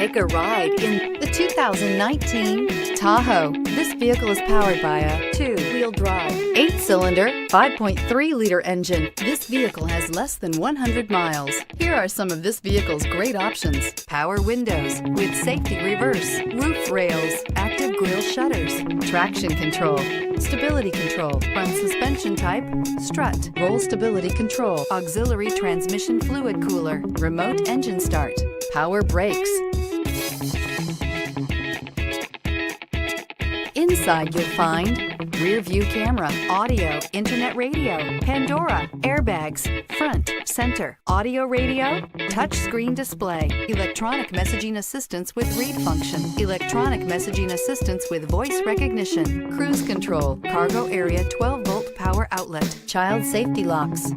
Take a ride in the 2019 Tahoe. This vehicle is powered by a 2-wheel drive, 8-cylinder, 5.3-liter engine. This vehicle has less than 100 miles. Here are some of this vehicle's great options: power windows with safety reverse, roof rails, active grille shutters, traction control, stability control, front suspension type, strut, roll stability control, auxiliary transmission fluid cooler, remote engine start, power brakes. Inside you'll find rear view camera, audio, internet radio, Pandora, airbags, front, center, audio radio, touch screen display, electronic messaging assistance with read function, electronic messaging assistance with voice recognition, cruise control, cargo area 12-volt power outlet, child safety locks.